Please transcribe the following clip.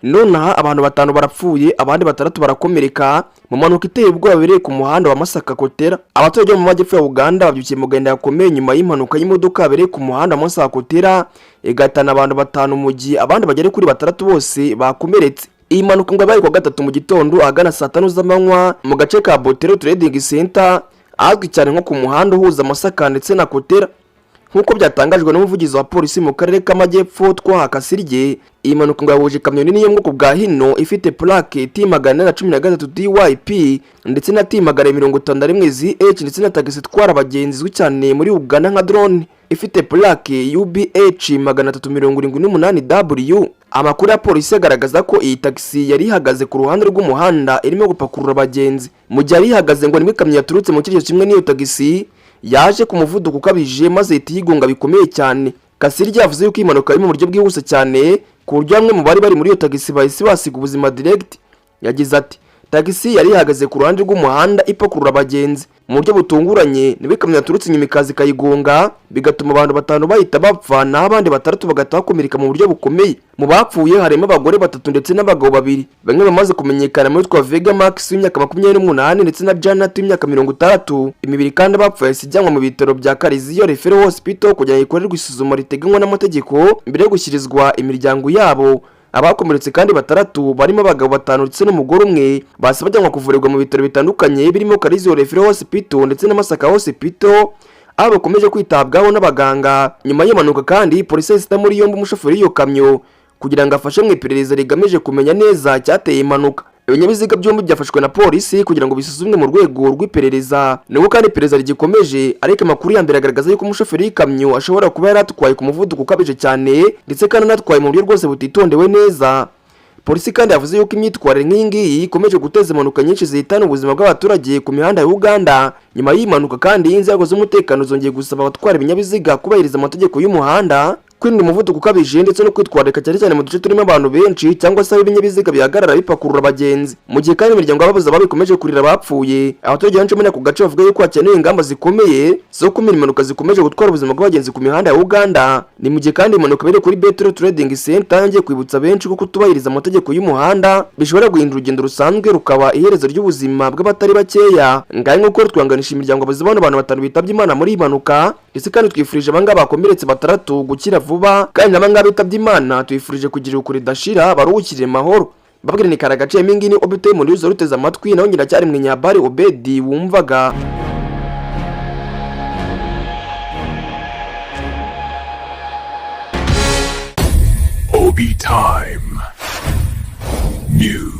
nonaha abantu 5 barapfuye abandi 6 barakomereka mu manuka iteye ubwoba bereye ku muhanda wa Masaka Kotera. Abaturage mu majyepfo ya Uganda babyukiye mu genda yakomeye nyuma y'impanuka y'imodoka bereye ku muhanda wa Masaka Kotera igatana abantu 5 mu gihe abandi bagere kuri 6 bose bakomeretse. Iyi mpanuka ngo yabaye ku gatatu mu gitondo agana saa 5 z'amanywa mu gace ka Botero Trading Center azwi cyane nko ku muhanda uhuza Masaka ndetse na Kotera. Nkuko byatangajwe n'umuvugizi wa polisi mu karere k'amajyepfo Kasirye, iyi mpanuka ngo yahuje kamyo nini yo mu bwoko bwa hino ifite plaque T413 DYP ndetse na T451 ZH ndetse na taxi itwara abagenzi izwi cyane muri Uganda nka drone ifite plaque UBH 378W. Amakuru ya polisi agaragaza ko iyi taxi yari ihagaze ku ruhande rw'umuhanda irimo gupakurura abagenzi. Mu gihe yari ihagaze ngo nimwe kamyo yaturutse mu kiryo kimwe n'iyo taxi yaje ku muvuduko ukabije maze itiyigunga bikomeye cyane. Kasirye yavuze yuko impanuka iri mu buryo bwihuse cyane ku buryo bamwe mu bari muri iyo taxi bahise basiga ubuzima direct. Yagize ati taxi yari ihagaze ku ruhande rw'umuhanda ipakurura abagenzi mu buryo butunguranye niwe kamyo yaturutse inyuma ikazi kayigonga bigatuma abantu 5 bahita bapfa n'abandi 6 bagatakomereka mu buryo bukomeye. Mu bapfuye harimo abagore 3 ndetse n'abagabo 2. Bamwe bamaze kumenyekana muri twa Vega Max w'imyaka 28 ndetse na Janet w'imyaka 60. Imibiri kandi bapfuye sijyanwa mu bitaro bya Kariziyo Referral Hospital kugira ngo ikorerwe isuzuma riteganywa n'amategeko mbere yo gushyirizwa imiryango yabo. Abakomeretse kandi 6 barimo abagabo 5 ndetse n'umugore umwe base bajyanwa kuvurirwa mu bitaro bitandukanye birimo Kariziyo Referral Hospital ndetse na Masaka Hospital abo bakomeje kwitabwaho n'abaganga. Nyuma y'impanuka kandi polisi isita muri yombi umushoferi w'iyo kamyo kugira ngo afashe mu iperereza rigamije kumenya neza cyateye impanuka. Ibinyabiziga byombi byafashwe na polisi kugira ngo bisuzumwe mu rwego rw'iperereza. Nuko kandi iperereza rigikomeje ariko amakuru ya mbere agaragaza yuko umushoferi w'ikamyo ashobora kuba yaratwaye ku muvuduko ukabije cyane ndetse kandi anatwaye mu buryo rwose butitondewe neza. Polisi kandi yavuze yuko imyitwarire nk'ingiyi ikomeje guteza impanuka nyinshi zihitana ubuzima bw'abaturage ku mihanda ya Uganda. Nyuma y'impanuka kandi inzego z'umutekano zongeye gusaba abatwara ibinyabiziga kubahiriza amategeko y'umuhanda, kwirinda umuvuduko ukabije ndetse no kwitwararika cyane mu duce turimo abantu benshi cyangwa se ibinyabiziga bihagarara bipakurura abagenzi. Mu gihe kandi imiryango y'ababuze babikomeje kurira bapfuye, abaturage benshi muri ako gace bavuga yuko hakenewe ingamba zikomeye zo kumira impanuka zikomeje gutwara ubuzima bw'abagenzi ku mihanda ya Uganda. Ni mu gihe kandi impanuka biri kuri Botero Trading Center ngiye kwibutsa benshi ko kutubahiriza amategeko y'umuhanda bishobora guhindura urugendo rusanzwe rukaba iherezo ry'ubuzima bw'abatari bakeya. Ngaye nkuko twanganisha imiryango y'ababuze abantu 5 bitabye Imana muri impanuka ndetse kandi twifurije abangaba bakomeretse 3 gukira vuba kandi n'abangaba bitabye Imana twifurije kugira ukuri dashira baruhukire mahoro. Babwire ni karagace mingi ni obite muri uzo ruteza amatwi naho ngira cyari mwinyabari Obedi wumvaga. Obi Time News.